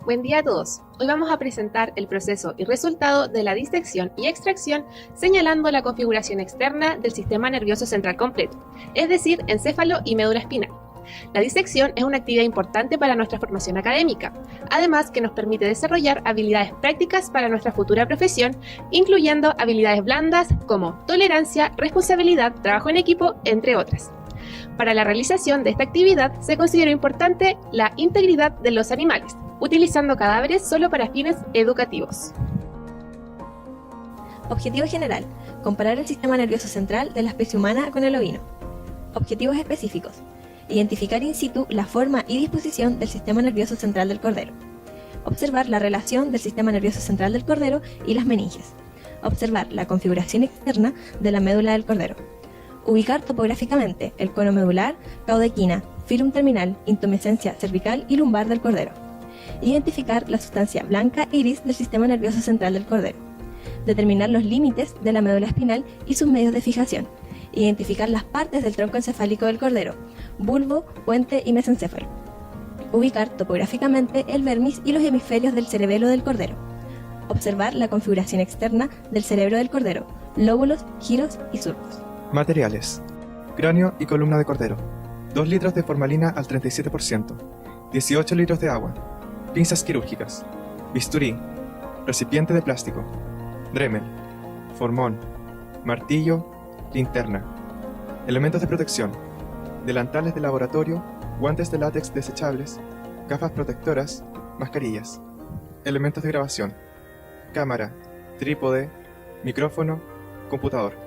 Buen día a todos. Hoy vamos a presentar el proceso y resultado de la disección y extracción señalando la configuración externa del sistema nervioso central completo, es decir, encéfalo y médula espinal. La disección es una actividad importante para nuestra formación académica, además que nos permite desarrollar habilidades prácticas para nuestra futura profesión, incluyendo habilidades blandas como tolerancia, responsabilidad, trabajo en equipo, entre otras. Para la realización de esta actividad se consideró importante la integridad de los animales, utilizando cadáveres solo para fines educativos. Objetivo general: comparar el sistema nervioso central de la especie humana con el ovino. Objetivos específicos: identificar in situ la forma y disposición del sistema nervioso central del cordero. Observar la relación del sistema nervioso central del cordero y las meninges. Observar la configuración externa de la médula del cordero. Ubicar topográficamente el cono medular, caudequina, filum terminal, intumescencia cervical y lumbar del cordero. Identificar la sustancia blanca y gris del sistema nervioso central del cordero. Determinar los límites de la médula espinal y sus medios de fijación. Identificar las partes del tronco encefálico del cordero, bulbo, puente y mesencéfalo. Ubicar topográficamente el vermis y los hemisferios del cerebelo del cordero. Observar la configuración externa del cerebro del cordero, lóbulos, giros y surcos. Materiales: cráneo y columna de cordero, 2 litros de formalina al 37%, 18 litros de agua, pinzas quirúrgicas, bisturí, recipiente de plástico, Dremel, formón, martillo, linterna. Elementos de protección: delantales de laboratorio, guantes de látex desechables, gafas protectoras, mascarillas. Elementos de grabación: cámara, trípode, micrófono, computador.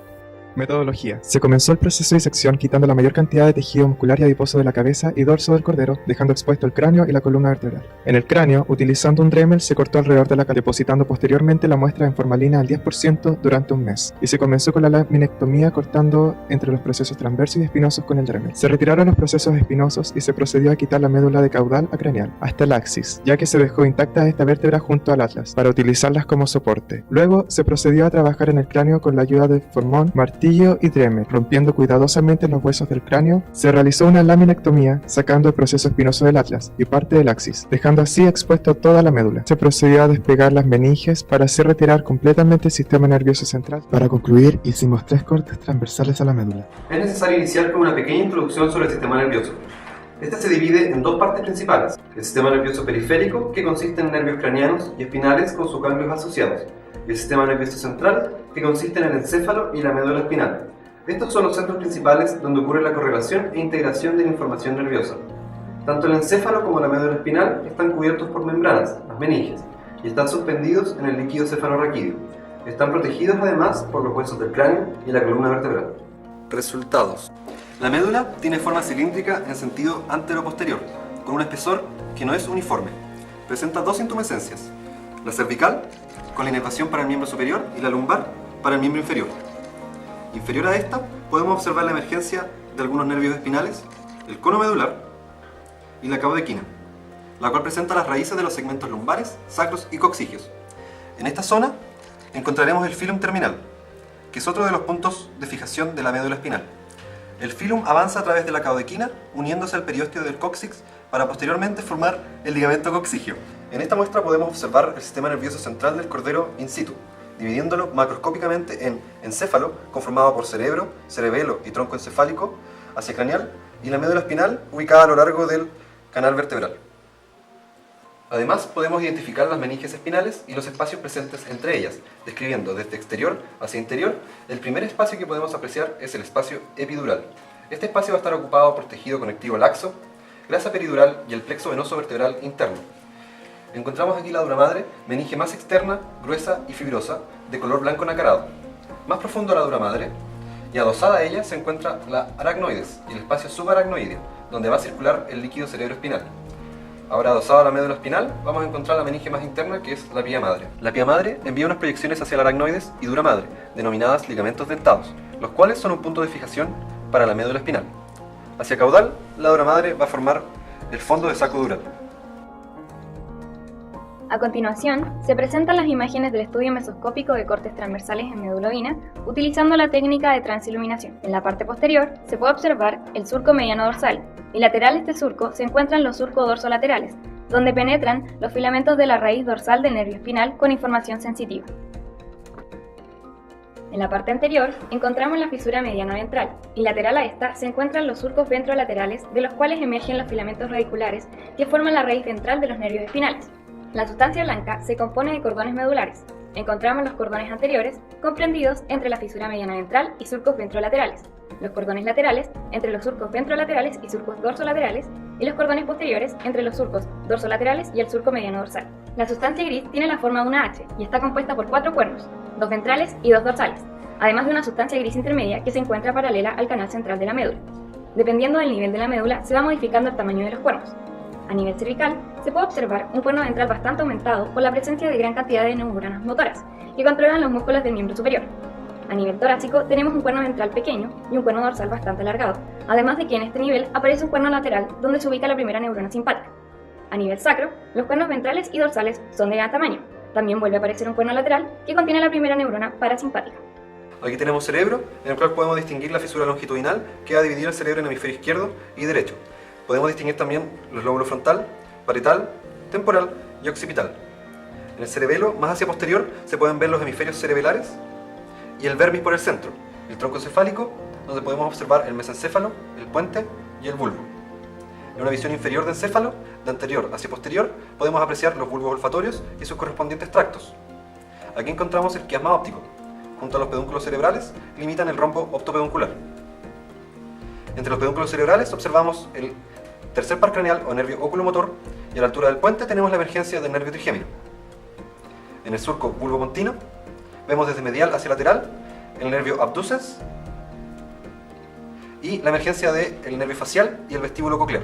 Metodología: se comenzó el proceso de disección quitando la mayor cantidad de tejido muscular y adiposo de la cabeza y dorso del cordero, dejando expuesto el cráneo y la columna vertebral. En el cráneo, utilizando un Dremel, se cortó alrededor de la cabeza, depositando posteriormente la muestra en formalina al 10% durante un mes, y se comenzó con la laminectomía cortando entre los procesos transversos y espinosos con el Dremel. Se retiraron los procesos espinosos y se procedió a quitar la médula de caudal a craneal, hasta el axis, ya que se dejó intacta esta vértebra junto al atlas, para utilizarlas como soporte. Luego, se procedió a trabajar en el cráneo con la ayuda de formón, martillo y Dremel, rompiendo cuidadosamente los huesos del cráneo. Se realizó una laminectomía, sacando el proceso espinoso del atlas y parte del axis, dejando así expuesto toda la médula. Se procedió a despegar las meninges para así retirar completamente el sistema nervioso central. Para concluir, hicimos 3 cortes transversales a la médula. Es necesario iniciar con una pequeña introducción sobre el sistema nervioso. Este se divide en 2 partes principales: el sistema nervioso periférico, que consiste en nervios craneanos y espinales con sus ganglios asociados, y el sistema nervioso central, que consiste en el encéfalo y la médula espinal. Estos son los centros principales donde ocurre la correlación e integración de la información nerviosa. Tanto el encéfalo como la médula espinal están cubiertos por membranas, las meninges, y están suspendidos en el líquido cefalorraquídeo. Están protegidos además por los huesos del cráneo y la columna vertebral. Resultados: la médula tiene forma cilíndrica en sentido antero-posterior, con un espesor que no es uniforme. Presenta 2 intumescencias: la cervical, con la inervación para el miembro superior, y la lumbar para el miembro inferior. Inferior a esta, podemos observar la emergencia de algunos nervios espinales, el cono medular y la caudequina, la cual presenta las raíces de los segmentos lumbares, sacros y coxígeos. En esta zona encontraremos el filum terminal, que es otro de los puntos de fijación de la médula espinal. El filum avanza a través de la caudequina, uniéndose al periósteo del cóccix para posteriormente formar el ligamento coxígeo. En esta muestra podemos observar el sistema nervioso central del cordero in situ, dividiéndolo macroscópicamente en encéfalo, conformado por cerebro, cerebelo y tronco encefálico, hacia craneal, y la médula espinal, ubicada a lo largo del canal vertebral. Además, podemos identificar las meninges espinales y los espacios presentes entre ellas, describiendo desde exterior hacia interior. El primer espacio que podemos apreciar es el espacio epidural. Este espacio va a estar ocupado por tejido conectivo laxo, grasa peridural y el plexo venoso vertebral interno. Encontramos aquí la dura madre, meninge más externa, gruesa y fibrosa, de color blanco nacarado. Más profundo la dura madre, y adosada a ella se encuentra la aracnoides y el espacio subaracnoideo, donde va a circular el líquido cerebroespinal. Ahora, adosado a la médula espinal, vamos a encontrar la meninge más interna, que es la pía madre. La pía madre envía unas proyecciones hacia la aracnoides y dura madre, denominadas ligamentos dentados, los cuales son un punto de fijación para la médula espinal. Hacia caudal, la dura madre va a formar el fondo de saco dural. A continuación, se presentan las imágenes del estudio mesoscópico de cortes transversales en médula ovina utilizando la técnica de transiluminación. En la parte posterior se puede observar el surco mediano dorsal y lateral a este surco se encuentran los surcos dorsolaterales, donde penetran los filamentos de la raíz dorsal del nervio espinal con información sensitiva. En la parte anterior encontramos la fisura mediana ventral, y lateral a esta se encuentran los surcos ventrolaterales, de los cuales emergen los filamentos radiculares que forman la raíz ventral de los nervios espinales. La sustancia blanca se compone de cordones medulares. Encontramos los cordones anteriores, comprendidos entre la fisura mediana ventral y surcos ventrolaterales, los cordones laterales entre los surcos ventrolaterales y surcos dorsolaterales, y los cordones posteriores entre los surcos dorsolaterales y el surco mediano dorsal. La sustancia gris tiene la forma de una H y está compuesta por 4 cuernos, 2 ventrales y 2 dorsales, además de una sustancia gris intermedia que se encuentra paralela al canal central de la médula. Dependiendo del nivel de la médula, se va modificando el tamaño de los cuernos. A nivel cervical, se puede observar un cuerno ventral bastante aumentado por la presencia de gran cantidad de neuronas motoras, que controlan los músculos del miembro superior. A nivel torácico, tenemos un cuerno ventral pequeño y un cuerno dorsal bastante alargado, además de que en este nivel aparece un cuerno lateral donde se ubica la primera neurona simpática. A nivel sacro, los cuernos ventrales y dorsales son de gran tamaño. También vuelve a aparecer un cuerno lateral que contiene la primera neurona parasimpática. Aquí tenemos cerebro, en el cual podemos distinguir la fisura longitudinal que va a dividir el cerebro en hemisferio izquierdo y derecho. Podemos distinguir también los lóbulos frontal, parietal, temporal y occipital. En el cerebelo, más hacia posterior, se pueden ver los hemisferios cerebelares y el vermis por el centro, el tronco encefálico, donde podemos observar el mesencéfalo, el puente y el bulbo. En una visión inferior del encéfalo, de anterior hacia posterior, podemos apreciar los bulbos olfatorios y sus correspondientes tractos. Aquí encontramos el quiasma óptico. Junto a los pedúnculos cerebrales, limitan el rombo optopeduncular. Entre los pedúnculos cerebrales observamos el tercer par craneal o nervio oculomotor, y a la altura del puente tenemos la emergencia del nervio trigémino. En el surco bulbopontino vemos desde medial hacia lateral el nervio abducens y la emergencia del nervio facial y el vestíbulo coclear.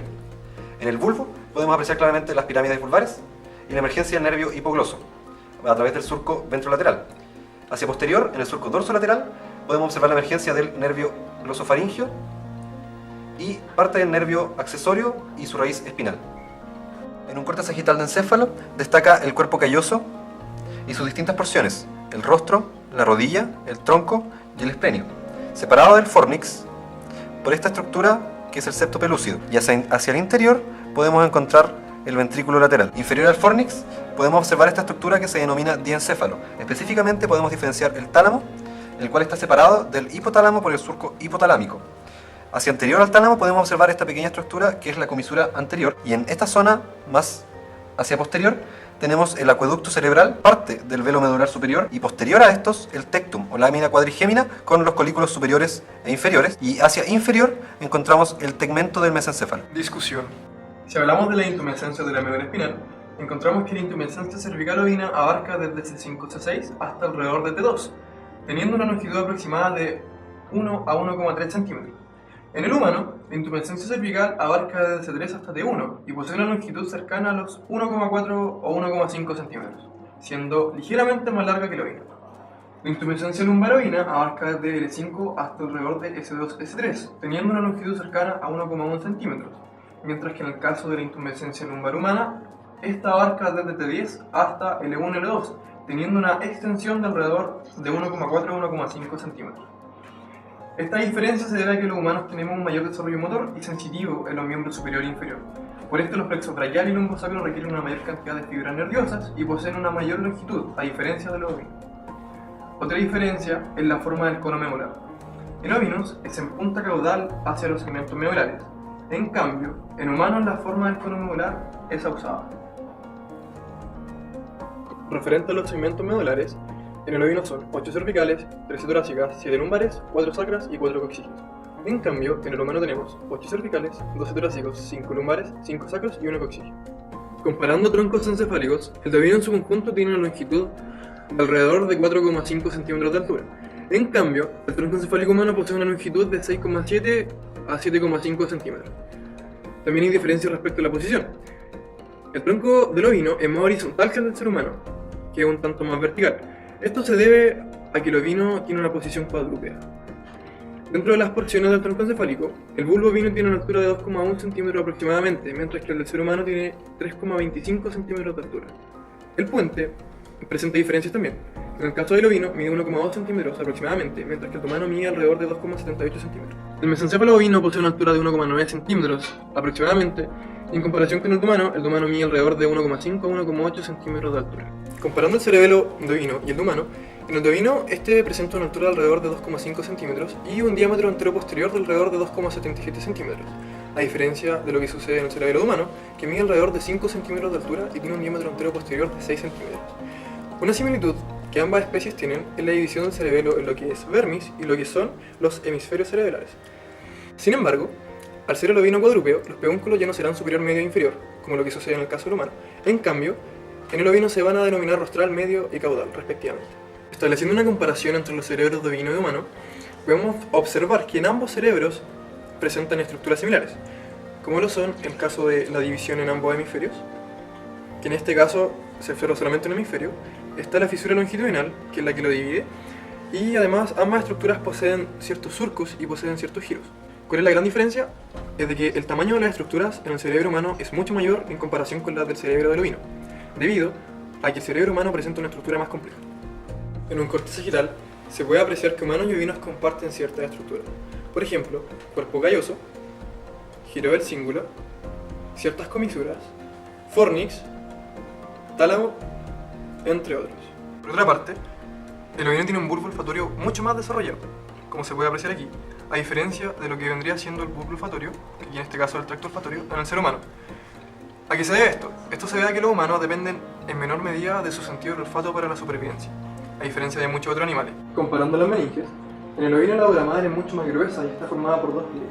En el bulbo podemos apreciar claramente las pirámides vulvares y la emergencia del nervio hipogloso a través del surco ventrolateral. Hacia posterior, en el surco dorsolateral, podemos observar la emergencia del nervio glosofaringio y parte del nervio accesorio y su raíz espinal. En un corte sagital de encéfalo destaca el cuerpo calloso y sus distintas porciones, el rostro, la rodilla, el tronco y el esplenio, separado del fornix por esta estructura que es el septo pelúcido, y hacia el interior podemos encontrar el ventrículo lateral. Inferior al fornix podemos observar esta estructura que se denomina diencéfalo. Específicamente podemos diferenciar el tálamo, el cual está separado del hipotálamo por el surco hipotalámico. Hacia anterior al tálamo podemos observar esta pequeña estructura que es la comisura anterior, y en esta zona más hacia posterior tenemos el acueducto cerebral, parte del velo medular superior, y posterior a estos el tectum o lámina cuadrigémina con los colículos superiores e inferiores, y hacia inferior encontramos el tegmento del mesencéfalo. Discusión. Si hablamos de la intumescencia de la médula espinal, encontramos que la intumescencia cervical ovina abarca desde C5 C6 hasta alrededor de T2, teniendo una longitud aproximada de 1 a 1,3 centímetros. En el humano, la intumescencia cervical abarca desde C3 hasta T1 y posee una longitud cercana a los 1,4 o 1,5 centímetros, siendo ligeramente más larga que la ovina. La intumescencia lumbar ovina abarca desde L5 hasta alrededor de S2 S3, teniendo una longitud cercana a 1,1 centímetros, mientras que en el caso de la intumescencia lumbar humana, esta abarca desde T10 hasta L1 L2, teniendo una extensión de alrededor de 1,4 a 1,5 centímetros. Esta diferencia se debe a que los humanos tenemos un mayor desarrollo motor y sensitivo en los miembros superior e inferior. Por esto los plexos braquial y lumbosacro requieren una mayor cantidad de fibras nerviosas y poseen una mayor longitud, a diferencia de los ovinos. Otra diferencia es la forma del cono medular. En ovinos es en punta caudal hacia los segmentos medulares. En cambio, en humanos la forma del cono medular es ausada. Referente a los segmentos medulares, en el ovino son 8 cervicales, 13 torácicas, 7 lumbares, 4 sacras y 4 coxígeas. En cambio, en el humano tenemos 8 cervicales, 12 torácicos, 5 lumbares, 5 sacros y 1 coxígeo. Comparando troncos encefálicos, el de ovino en su conjunto tiene una longitud de alrededor de 4,5 centímetros de altura. En cambio, el tronco encefálico humano posee una longitud de 6,7 a 7,5 centímetros. También hay diferencias respecto a la posición. El tronco del ovino es más horizontal que el del ser humano, que es un tanto más vertical. Esto se debe a que el ovino tiene una posición cuadrúpeda. Dentro de las porciones del tronco encefálico, el bulbo ovino tiene una altura de 2,1 centímetros aproximadamente, mientras que el del ser humano tiene 3,25 centímetros de altura. El puente presenta diferencias también. En el caso del ovino mide 1,2 centímetros aproximadamente, mientras que el humano mide alrededor de 2,78 centímetros. El mesencéfalo bovino posee una altura de 1,9 centímetros aproximadamente. En comparación con el humano mide alrededor de 1,5 a 1,8 centímetros de altura. Comparando el cerebelo de ovino y el de humano, en el de ovino este presenta una altura de alrededor de 2,5 centímetros y un diámetro anteroposterior de alrededor de 2,77 centímetros, a diferencia de lo que sucede en el cerebelo de humano, que mide alrededor de 5 centímetros de altura y tiene un diámetro anteroposterior de 6 centímetros. Una similitud que ambas especies tienen es la división del cerebelo en lo que es vermis y lo que son los hemisferios cerebrales. Sin embargo, al ser el ovino cuadrúpeo, los pedúnculos ya no serán superior, medio e inferior, como lo que sucede en el caso del humano. En cambio, en el ovino se van a denominar rostral, medio y caudal, respectivamente. Estableciendo una comparación entre los cerebros de ovino y de humano, podemos observar que en ambos cerebros presentan estructuras similares, como lo son el caso de la división en ambos hemisferios, que en este caso se observa solamente un hemisferio. Está la fisura longitudinal, que es la que lo divide, y además ambas estructuras poseen ciertos surcos y poseen ciertos giros. ¿Cuál es la gran diferencia? Es de que el tamaño de las estructuras en el cerebro humano es mucho mayor en comparación con la del cerebro del ovino, debido a que el cerebro humano presenta una estructura más compleja. En un corte sagital se puede apreciar que humanos y ovinos comparten ciertas estructuras. Por ejemplo, cuerpo calloso, giro del cíngulo, ciertas comisuras, fornix, tálamo, entre otros. Por otra parte, el ovino tiene un bulbo olfatorio mucho más desarrollado, como se puede apreciar aquí, a diferencia de lo que vendría siendo el bulbo olfatorio, y en este caso el tracto olfatorio, en el ser humano. ¿A qué se debe esto? Esto se debe a que los humanos dependen en menor medida de su sentido del olfato para la supervivencia, a diferencia de muchos otros animales. Comparando las meninges, en el ovino la dura madre es mucho más gruesa y está formada por dos pliegues.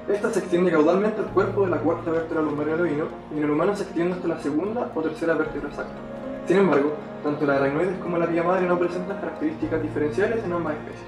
Esta se extiende caudalmente al cuerpo de la cuarta vértebra lumbar del ovino, y en el humano se extiende hasta la segunda o tercera vértebra sacra. Sin embargo, tanto la aracnoides como la pía madre no presentan características diferenciales en ambas especies.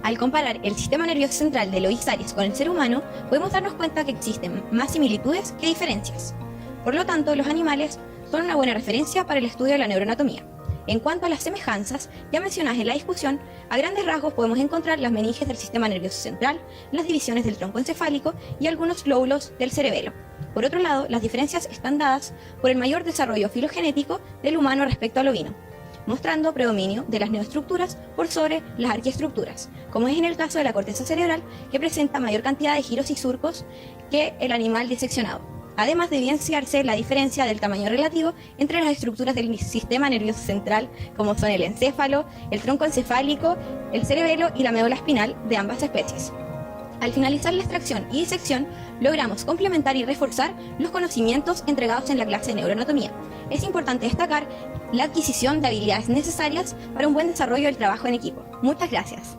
Al comparar el sistema nervioso central de Lois Arias con el ser humano, podemos darnos cuenta que existen más similitudes que diferencias. Por lo tanto, los animales son una buena referencia para el estudio de la neuroanatomía. En cuanto a las semejanzas, ya mencionadas en la discusión, a grandes rasgos podemos encontrar las meninges del sistema nervioso central, las divisiones del tronco encefálico y algunos lóbulos del cerebelo. Por otro lado, las diferencias están dadas por el mayor desarrollo filogenético del humano respecto al ovino, mostrando predominio de las neoestructuras por sobre las arquiestructuras, como es en el caso de la corteza cerebral, que presenta mayor cantidad de giros y surcos que el animal diseccionado. Además de evidenciarse la diferencia del tamaño relativo entre las estructuras del sistema nervioso central, como son el encéfalo, el tronco encefálico, el cerebelo y la médula espinal de ambas especies. Al finalizar la extracción y disección, logramos complementar y reforzar los conocimientos entregados en la clase de neuroanatomía. Es importante destacar la adquisición de habilidades necesarias para un buen desarrollo del trabajo en equipo. Muchas gracias.